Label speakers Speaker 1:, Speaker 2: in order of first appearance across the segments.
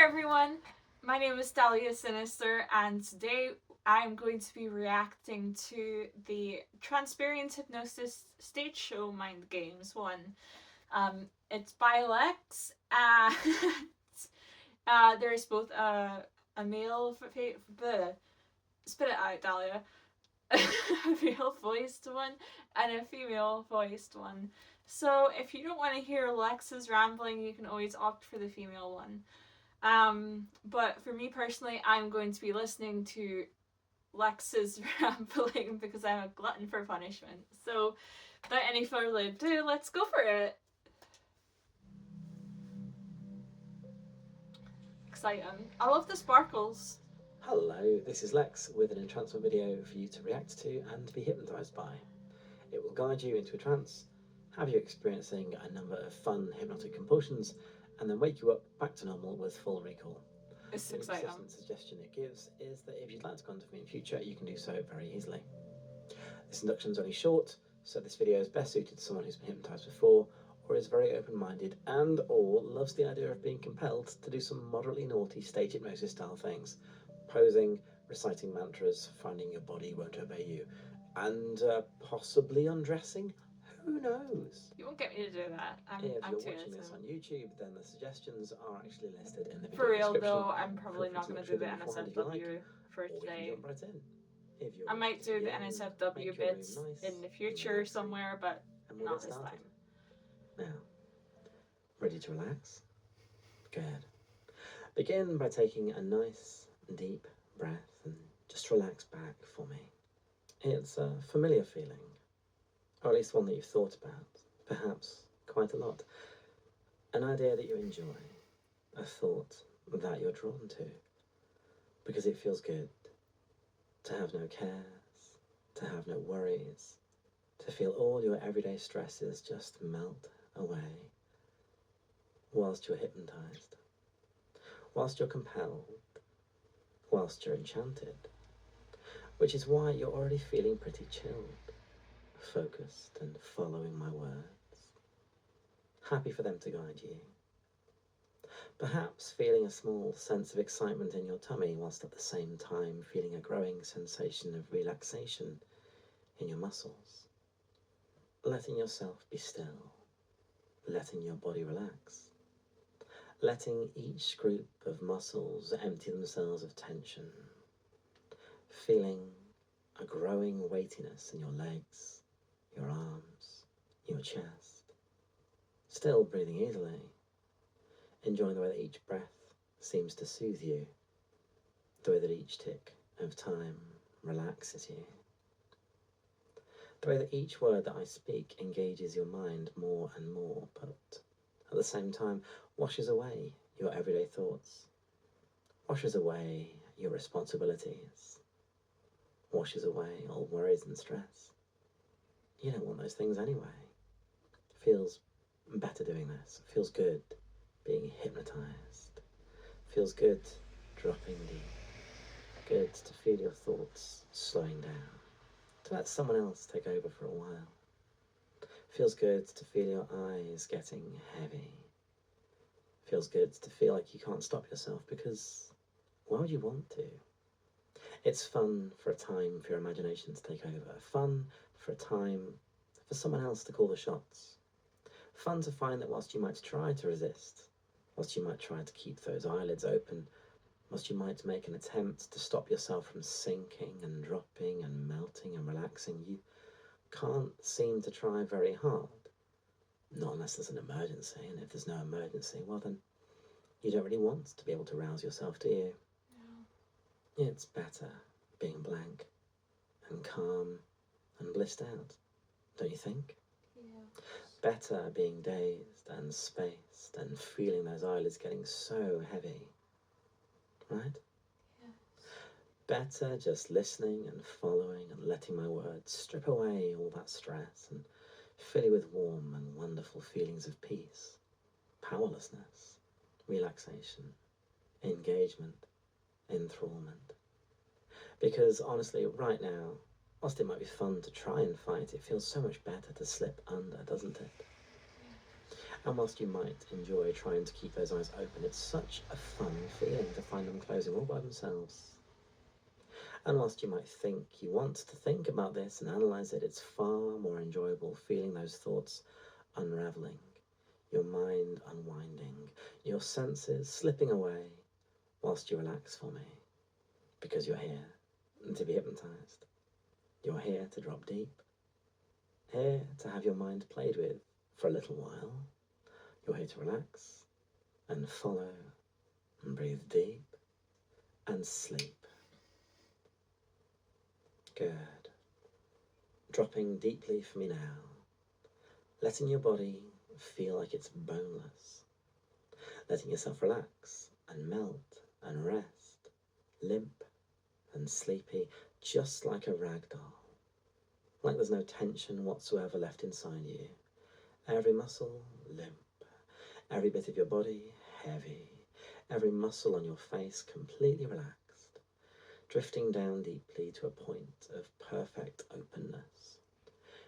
Speaker 1: everyone, my name is Dahlia Sinister, and today I'm going to be reacting to the Transparent Hypnosis stage show Mind Games one. It's by Lex, and there's both a male, spit it out, Dahlia, a male voiced one and a female voiced one. So if you don't want to hear Lex's rambling, you can always opt for the female one. But for me personally, I'm going to be listening to Lex's rambling because I'm a glutton for punishment. So, without any further ado, let's go for it. Exciting. I love the sparkles.
Speaker 2: Hello, this is Lex with an entrancement video for you to react to and be hypnotised by. It will guide you into a trance, have you experiencing a number of fun hypnotic compulsions, and then wake you up back to normal with full recall.
Speaker 1: It's
Speaker 2: The
Speaker 1: exciting.
Speaker 2: consistent suggestion it gives is that if you'd like to contact me in future, you can do so very easily. This induction is only short, so this video is best suited to someone who's been hypnotised before, or is very open-minded and or loves the idea of being compelled to do some moderately naughty stage hypnosis style things. Posing, reciting mantras, finding your body won't obey you, and possibly undressing. Who knows?
Speaker 1: You won't get me to do that. I'm
Speaker 2: If
Speaker 1: too
Speaker 2: you're watching
Speaker 1: innocent.
Speaker 2: this on YouTube, then the suggestions are actually listed in the video
Speaker 1: For real
Speaker 2: description.
Speaker 1: though, I'm probably
Speaker 2: Feel
Speaker 1: not
Speaker 2: free
Speaker 1: going
Speaker 2: to
Speaker 1: to do
Speaker 2: look
Speaker 1: the
Speaker 2: through them beforehand if you
Speaker 1: NSFW for
Speaker 2: or you can
Speaker 1: today.
Speaker 2: jump right in. If you're
Speaker 1: I might do the
Speaker 2: watching again,
Speaker 1: NSFW
Speaker 2: make your
Speaker 1: bits
Speaker 2: room nice
Speaker 1: in the
Speaker 2: and
Speaker 1: future
Speaker 2: relaxing,
Speaker 1: somewhere, but
Speaker 2: and we'll
Speaker 1: not
Speaker 2: get
Speaker 1: this
Speaker 2: started.
Speaker 1: time.
Speaker 2: Now, ready to relax? Good. Begin by taking a nice deep breath and just relax back for me. It's a familiar feeling, or at least one that you've thought about, perhaps quite a lot. An idea that you enjoy, a thought that you're drawn to, because it feels good to have no cares, to have no worries, to feel all your everyday stresses just melt away whilst you're hypnotized, whilst you're compelled, whilst you're enchanted, which is why you're already feeling pretty chilled, focused and following my words, happy for them to guide you. Perhaps feeling a small sense of excitement in your tummy whilst at the same time feeling a growing sensation of relaxation in your muscles. Letting yourself be still, letting your body relax, letting each group of muscles empty themselves of tension, feeling a growing weightiness in your legs, your arms, your chest, still breathing easily, enjoying the way that each breath seems to soothe you, the way that each tick of time relaxes you, the way that each word that I speak engages your mind more and more, but at the same time washes away your everyday thoughts, washes away your responsibilities, washes away all worries and stress. You don't want those things anyway. It feels better doing this. It feels good being hypnotized. It feels good dropping deep. Good to feel your thoughts slowing down. To let someone else take over for a while. It feels good to feel your eyes getting heavy. It feels good to feel like you can't stop yourself, because why would you want to? It's fun for a time for your imagination to take over. Fun for a time for someone else to call the shots. Fun to find that whilst you might try to resist, whilst you might try to keep those eyelids open, whilst you might make an attempt to stop yourself from sinking and dropping and melting and relaxing, you can't seem to try very hard. Not unless there's an emergency, and if there's no emergency, well then, you don't really want to be able to rouse yourself, do you?
Speaker 1: No.
Speaker 2: It's better being blank and calm and blissed out, don't you think?
Speaker 1: Yeah.
Speaker 2: Better being dazed and spaced and feeling those eyelids getting so heavy, right?
Speaker 1: Yes.
Speaker 2: Better just listening and following and letting my words strip away all that stress and fill you with warm and wonderful feelings of peace, powerlessness, relaxation, engagement, enthrallment. Because honestly, right now, whilst it might be fun to try and fight, it feels so much better to slip under, doesn't it? And whilst you might enjoy trying to keep those eyes open, it's such a fun feeling to find them closing all by themselves. And whilst you might think you want to think about this and analyse it, it's far more enjoyable feeling those thoughts unravelling, your mind unwinding, your senses slipping away whilst you relax for me. Because you're here to be hypnotised. You're here to drop deep. Here to have your mind played with for a little while. You're here to relax and follow and breathe deep and sleep. Good. Dropping deeply for me now. Letting your body feel like it's boneless. Letting yourself relax and melt and rest. Limp and sleepy, just like a rag doll. Like there's no tension whatsoever left inside you. Every muscle limp. Every bit of your body heavy. Every muscle on your face completely relaxed. Drifting down deeply to a point of perfect openness.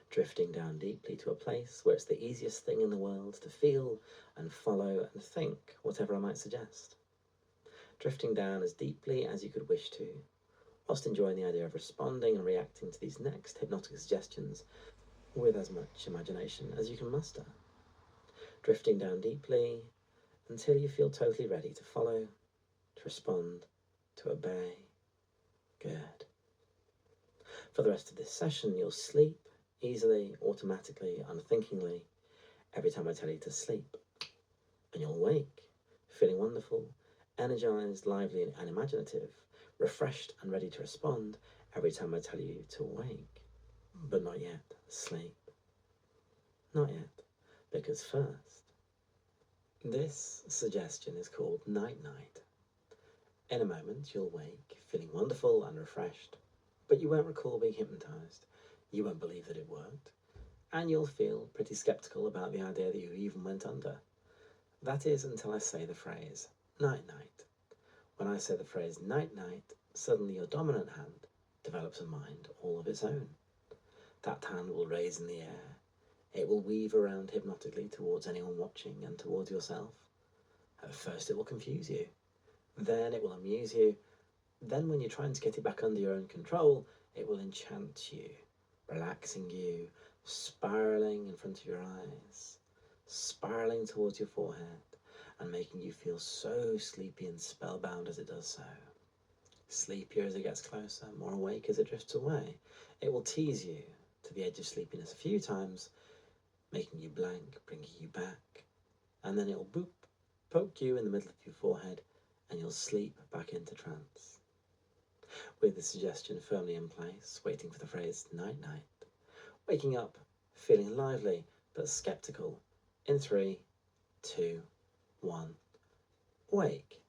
Speaker 2: Drifting down deeply to a place where it's the easiest thing in the world to feel and follow and think whatever I might suggest. Drifting down as deeply as you could wish to, whilst enjoying the idea of responding and reacting to these next hypnotic suggestions with as much imagination as you can muster. Drifting down deeply until you feel totally ready to follow, to respond, to obey. Good. For the rest of this session, you'll sleep easily, automatically, unthinkingly, every time I tell you to sleep. And you'll wake, feeling wonderful, energized, lively, and imaginative, refreshed and ready to respond every time I tell you to wake. But not yet. Sleep. Not yet. Because first, this suggestion is called Night Night. In a moment, you'll wake, feeling wonderful and refreshed, but you won't recall being hypnotized. You won't believe that it worked, and you'll feel pretty skeptical about the idea that you even went under. That is until I say the phrase, Night Night. When I say the phrase, Night Night, suddenly your dominant hand develops a mind all of its own. That hand will raise in the air. It will weave around hypnotically towards anyone watching and towards yourself. At first it will confuse you. Then it will amuse you. Then when you're trying to get it back under your own control, it will enchant you, relaxing you, spiralling in front of your eyes, spiralling towards your forehead, and making you feel so sleepy and spellbound as it does so. Sleepier as it gets closer, more awake as it drifts away. It will tease you to the edge of sleepiness a few times, making you blank, bringing you back, and then it will boop, poke you in the middle of your forehead, and you'll sleep back into trance. With the suggestion firmly in place, waiting for the phrase night night, waking up, feeling lively but skeptical, in 3, 2, 1, wake.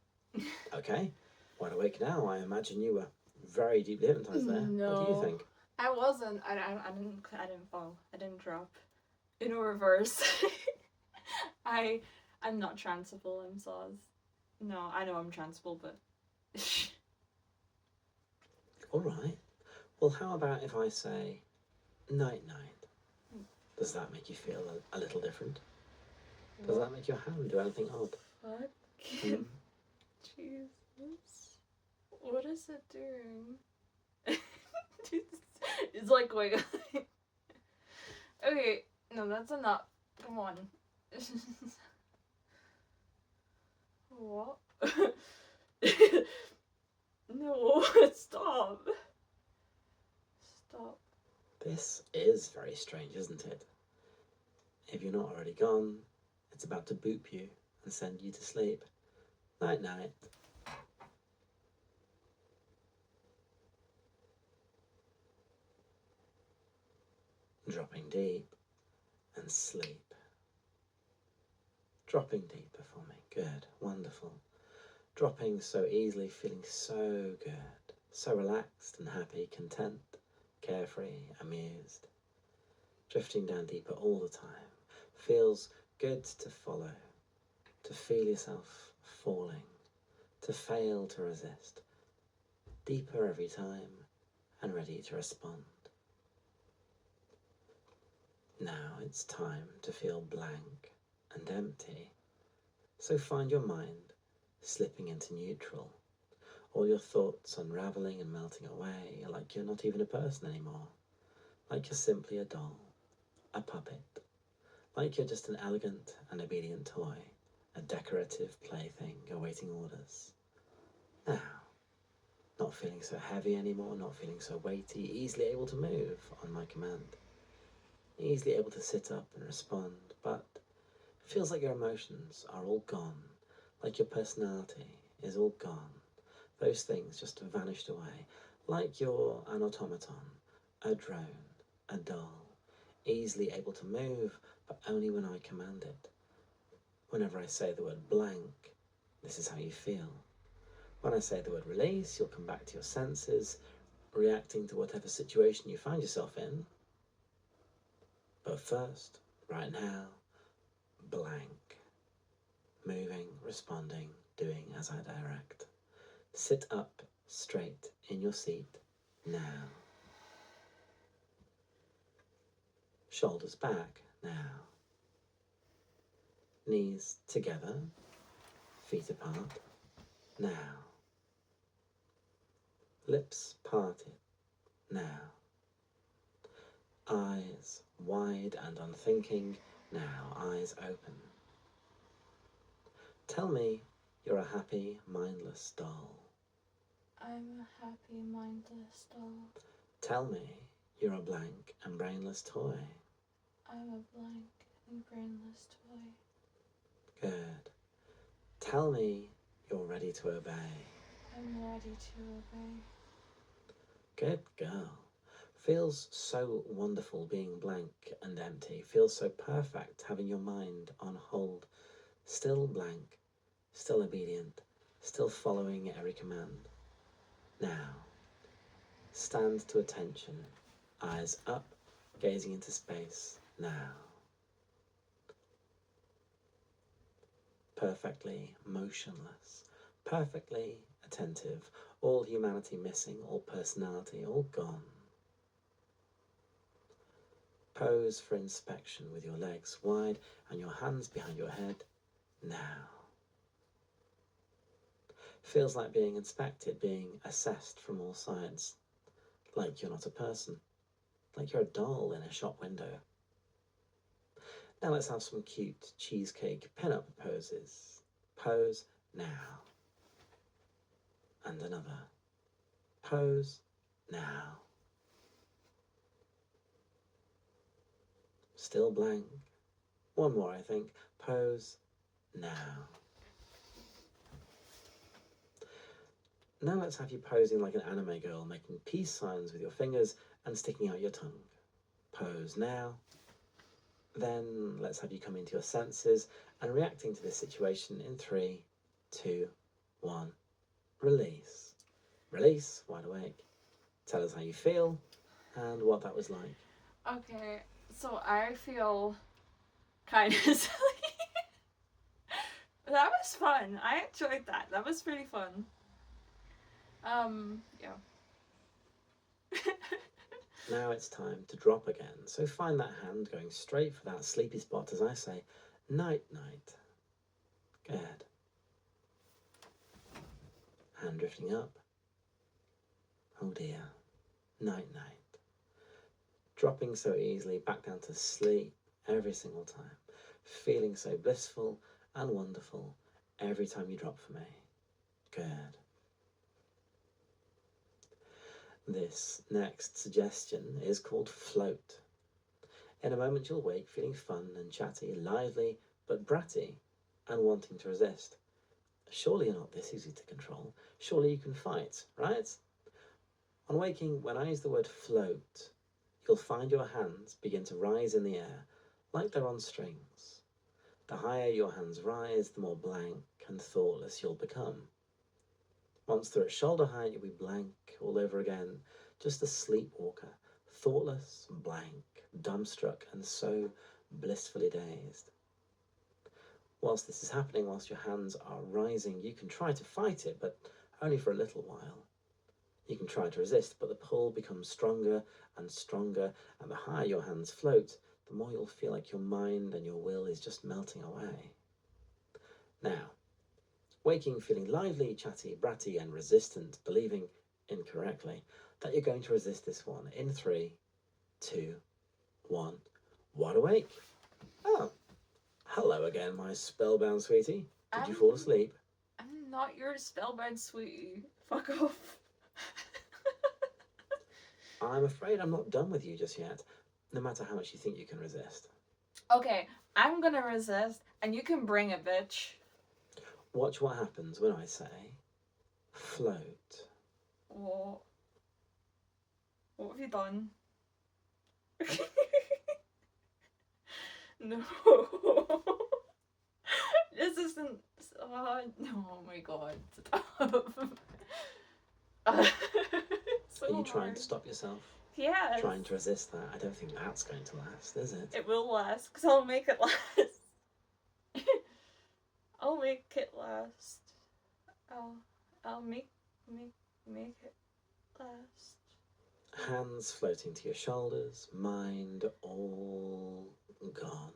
Speaker 2: Okay, wide awake now. I imagine you were very deeply hypnotized there.
Speaker 1: No,
Speaker 2: what do you think?
Speaker 1: I wasn't. I didn't fall. I didn't drop. In reverse. I'm not transable. I'm Saws. No, I know I'm transable, but.
Speaker 2: All right. Well, how about if I say night night? Does that make you feel a little different? Does that make your hand do anything odd?
Speaker 1: Fuck. Jesus. What is it doing? It's like going. Okay, no, that's enough. Come on. What? No, stop. Stop.
Speaker 2: This is very strange, isn't it? If you're not already gone, it's about to boop you and send you to sleep. Night night. Dropping deep and sleep. Dropping deeper for me. Good. Wonderful. Dropping so easily, feeling so good. So relaxed and happy, content, carefree, amused. Drifting down deeper all the time. Feels good to follow. To feel yourself falling. To fail to resist. Deeper every time and ready to respond. Now it's time to feel blank and empty. So find your mind slipping into neutral, all your thoughts unravelling and melting away, like you're not even a person anymore, like you're simply a doll, a puppet, like you're just an elegant and obedient toy, a decorative plaything awaiting orders. Now, not feeling so heavy anymore, not feeling so weighty, easily able to move on my command, easily able to sit up and respond, but feels like your emotions are all gone, like your personality is all gone. Those things just vanished away, like you're an automaton, a drone, a doll, easily able to move, but only when I command it. Whenever I say the word blank, this is how you feel. When I say the word release, you'll come back to your senses, reacting to whatever situation you find yourself in. But first, right now, blank. Moving, responding, doing as I direct. Sit up straight in your seat now. Shoulders back now. Knees together, feet apart now. Lips parted now. Eyes wide and unthinking now, eyes open. Tell me you're a happy, mindless doll.
Speaker 1: I'm a happy, mindless doll.
Speaker 2: Tell me you're a blank and brainless toy.
Speaker 1: I'm a blank and brainless toy.
Speaker 2: Good. Tell me you're ready to obey.
Speaker 1: I'm ready to obey.
Speaker 2: Good girl. Feels so wonderful being blank and empty. Feels so perfect having your mind on hold. Still blank, still obedient, still following every command. Now, stand to attention, eyes up, gazing into space, now. Perfectly motionless, perfectly attentive, all humanity missing, all personality, all gone. Pose for inspection with your legs wide and your hands behind your head, now. Feels like being inspected, being assessed from all sides, like you're not a person, like you're a doll in a shop window. Now let's have some cute cheesecake pin-up poses. Pose now. And another. Pose now. Still blank. One more, I think. Pose now. Now let's have you posing like an anime girl, making peace signs with your fingers and sticking out your tongue. Pose now. Then let's have you come into your senses and reacting to this situation in 3, 2, 1. Release. Release, wide awake. Tell us how you feel and what that was like.
Speaker 1: Okay, so I feel kind of silly. That was fun. I enjoyed that. That was pretty fun. Yeah.
Speaker 2: Now it's time to drop again. So find that hand going straight for that sleepy spot as I say, night, night. Good. Hand drifting up. Oh dear. Night, night. Dropping so easily back down to sleep every single time. Feeling so blissful and wonderful every time you drop for me. Good. This next suggestion is called float. In a moment you'll wake feeling fun and chatty, lively but bratty and wanting to resist. Surely you're not this easy to control. Surely you can fight, right? On waking, when I use the word float, you'll find your hands begin to rise in the air like they're on strings. The higher your hands rise, the more blank and thoughtless you'll become. Once they're at shoulder height, you'll be blank all over again, just a sleepwalker, thoughtless, blank, dumbstruck, and so blissfully dazed. Whilst this is happening, whilst your hands are rising, you can try to fight it, but only for a little while. You can try to resist, but the pull becomes stronger and stronger, and the higher your hands float, the more you'll feel like your mind and your will is just melting away. Now, waking feeling lively, chatty, bratty, and resistant, believing incorrectly that you're going to resist this one in 3, 2, 1. Wide awake. Oh, hello again, my spellbound sweetie. Did you fall asleep?
Speaker 1: I'm not your spellbound sweetie. Fuck off.
Speaker 2: I'm afraid I'm not done with you just yet, no matter how much you think you can resist.
Speaker 1: Okay, I'm gonna resist, and you can bring it, bitch.
Speaker 2: Watch what happens when I say float.
Speaker 1: What? What have you done? No. This isn't. No, oh my god. Stop. So
Speaker 2: Are you trying
Speaker 1: hard.
Speaker 2: to stop yourself?
Speaker 1: Yes.
Speaker 2: Trying to resist that? I don't think that's going to last, is it?
Speaker 1: It will last, because I'll make it last. I'll make it last. I'll make it last.
Speaker 2: Hands floating to your shoulders, mind all gone.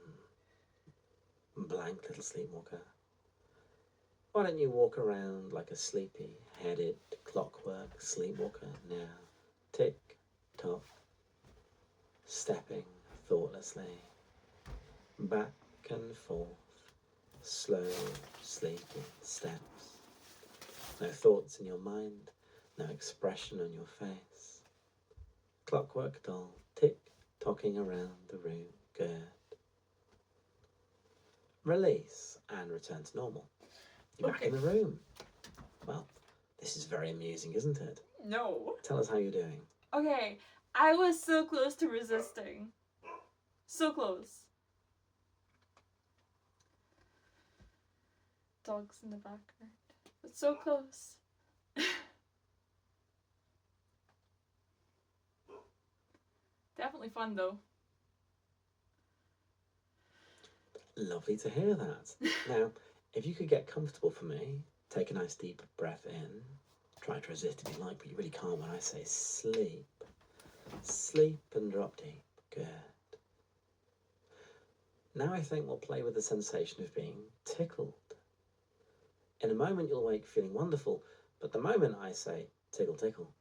Speaker 2: Blank little sleepwalker. Why don't you walk around like a sleepy-headed clockwork sleepwalker now? Tick, tock, stepping thoughtlessly, back and forth, slow, sleepy steps. No thoughts in your mind, no expression on your face. Clockwork doll, tick-tocking around the room, good. Release and return to normal. You're back in the room. Well, this is very amusing, isn't it?
Speaker 1: No.
Speaker 2: Tell us how you're doing.
Speaker 1: Okay, I was so close to resisting. So close. Dogs in the background. But so close. Definitely fun though.
Speaker 2: Lovely to hear that. Now, if you could get comfortable for me, take a nice deep breath in. Try to resist if you like, but you really can't when I say sleep. Sleep and drop deep. Good. Now I think we'll play with the sensation of being tickled. In a moment you'll wake feeling wonderful, but the moment I say tickle tickle,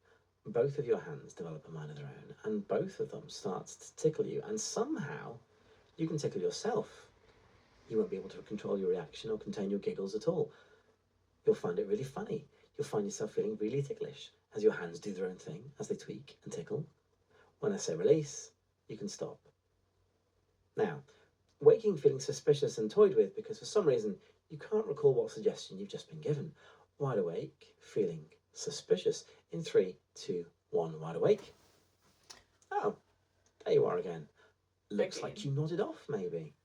Speaker 2: both of your hands develop a mind of their own, and both of them start to tickle you, and somehow you can tickle yourself. You won't be able to control your reaction or contain your giggles at all. You'll find it really funny. You'll find yourself feeling really ticklish as your hands do their own thing, as they tweak and tickle. When I say release, you can stop. Now, waking feeling suspicious and toyed with because for some reason you can't recall what suggestion you've just been given. Wide awake, feeling suspicious. In 3, 2, 1, wide awake. Oh, there you are again. Looks like you nodded off, maybe.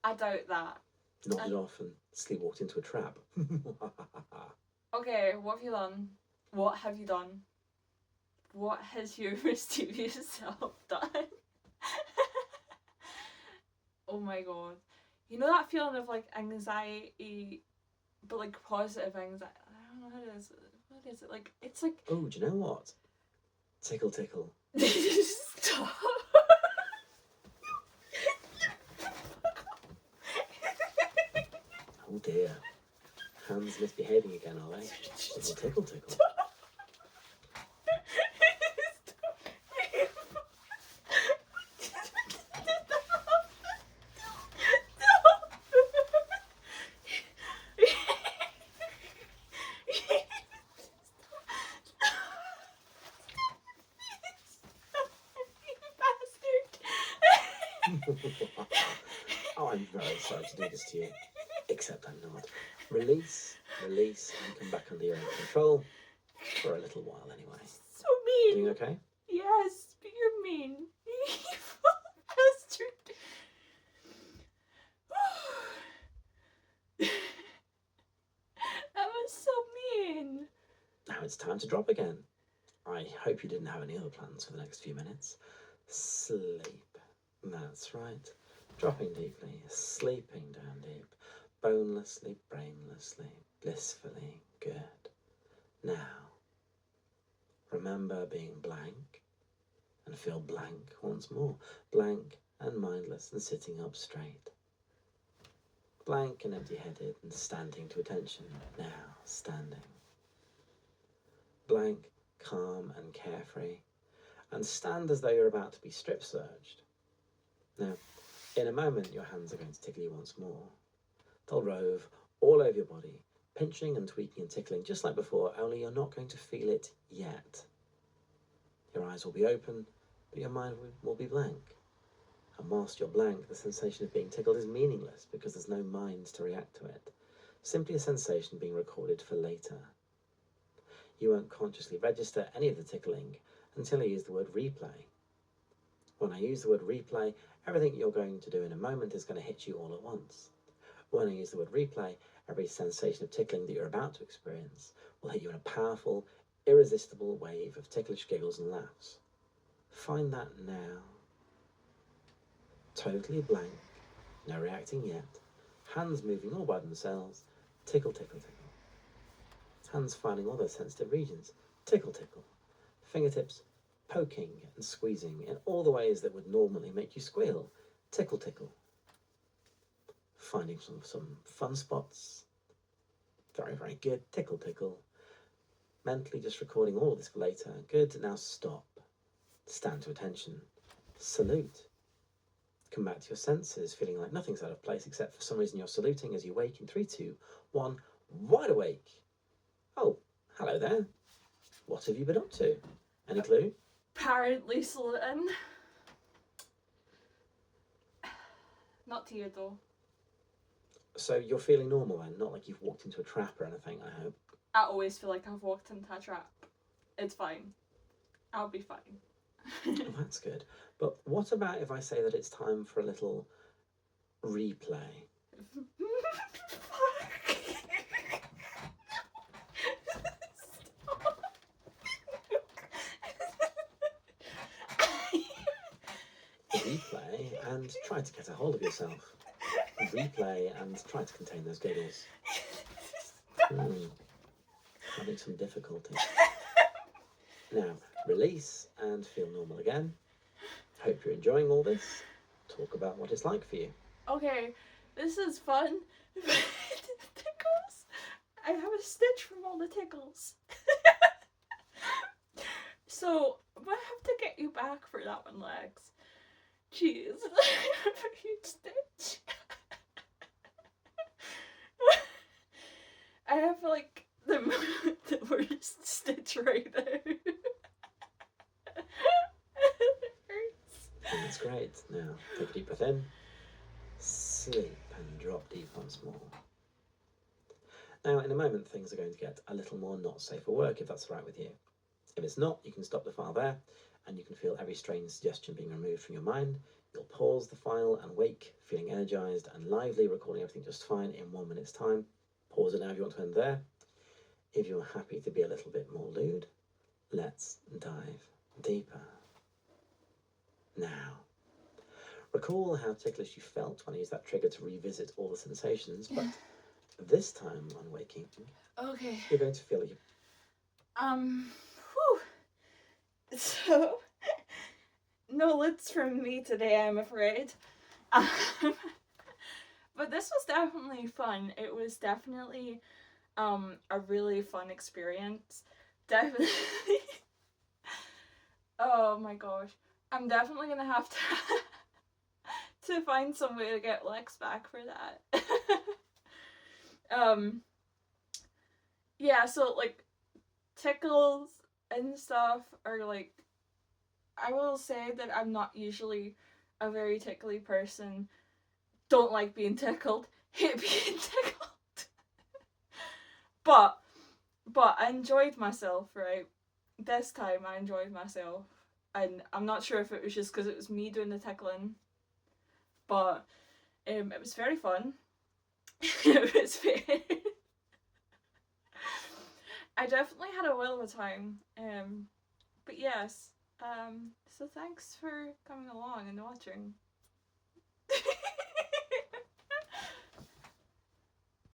Speaker 1: I doubt that.
Speaker 2: Nodded off and sleepwalked into a trap.
Speaker 1: Okay, what have you done? What have you done? What has your mysterious self done? Oh my god. You know that feeling of like anxiety, but like positive anxiety? I don't know what it is. What is it? Like, it's like.
Speaker 2: Oh, do you know what? Tickle tickle.
Speaker 1: Stop.
Speaker 2: Oh dear. Hands misbehaving again, are they? Little tickle tickle. Oh, I'm very sorry to do this to you. Except I'm not. Release, release, and come back under your own control. For a little while, anyway.
Speaker 1: So mean.
Speaker 2: Doing okay?
Speaker 1: Yes, but you're mean. Evil bastard. That was so mean.
Speaker 2: Now it's time to drop again. I hope you didn't have any other plans for the next few minutes. Sleep. That's right. Dropping deeply, sleeping down deep. Bonelessly, brainlessly, blissfully good. Now, remember being blank and feel blank once more. Blank and mindless and sitting up straight. Blank and empty-headed and standing to attention, now standing. Blank, calm and carefree, and stand as though you're about to be strip-searched. Now, in a moment your hands are going to tickle you once more. They'll rove all over your body, pinching and tweaking and tickling just like before, only you're not going to feel it yet. Your eyes will be open, but your mind will be blank. And whilst you're blank, the sensation of being tickled is meaningless because there's no mind to react to it. Simply a sensation being recorded for later. You won't consciously register any of the tickling until I use the word replay. When I use the word replay, everything you're going to do in a moment is going to hit you all at once. When I use the word replay, every sensation of tickling that you're about to experience will hit you in a powerful, irresistible wave of ticklish giggles and laughs. Find that now. Totally blank, no reacting yet, hands moving all by themselves, tickle, tickle, tickle. Hands finding all those sensitive regions, tickle, tickle. Fingertips poking and squeezing in all the ways that would normally make you squeal, tickle, tickle. Finding some fun spots, very, very good, tickle, tickle. Mentally just recording all of this for later, good, now stop, stand to attention, salute. Come back to your senses, feeling like nothing's out of place except for some reason you're saluting as you wake in 3, 2, 1, wide awake. Oh, hello there. What have you been up to? Any clue?
Speaker 1: Apparently saluting. Not to you though.
Speaker 2: So you're feeling normal then, not like you've walked into a trap or anything, I hope.
Speaker 1: I always feel like I've walked into a trap. It's fine. I'll be fine.
Speaker 2: Oh, that's good. But what about if I say that it's time for a little replay? Replay and try to get a hold of yourself. Replay and try to contain those giggles. Having some difficulty. Now, release and feel normal again. Hope you're enjoying all this. Talk about what it's like for you.
Speaker 1: Okay, this is fun. Tickles. I have a stitch from all the tickles. So, I have to get you back for that one, Lex. Jeez. A huge stitch. I have like the worst stitch right there. It hurts.
Speaker 2: That's great. Now, take a deep breath in. Sleep and drop deep once more. Now, in a moment, things are going to get a little more not safe for work, if that's all right with you. If it's not, you can stop the file there, and you can feel every strange suggestion being removed from your mind. You'll pause the file and wake, feeling energized and lively, recording everything just fine in 1 minute's time. Pause it now if you want to end there. If you're happy to be a little bit more lewd, let's dive deeper. Now, recall how ticklish you felt when I used that trigger to revisit all the sensations, but this time on waking,
Speaker 1: Okay.
Speaker 2: you're going to feel it.
Speaker 1: So, no lids from me today, I'm afraid. But this was definitely fun. It was definitely a really fun experience. Definitely. Oh my gosh. I'm definitely gonna have to find some way to get Lex back for that. Yeah, so like tickles and stuff are like, I will say that I'm not usually a very tickly person. Don't like being tickled. Hate being tickled. But I enjoyed myself, right? This time I enjoyed myself. And I'm not sure if it was just because it was me doing the tickling. But it was very fun. It was very... I definitely had a whale of a time. But yes. So thanks for coming along and watching.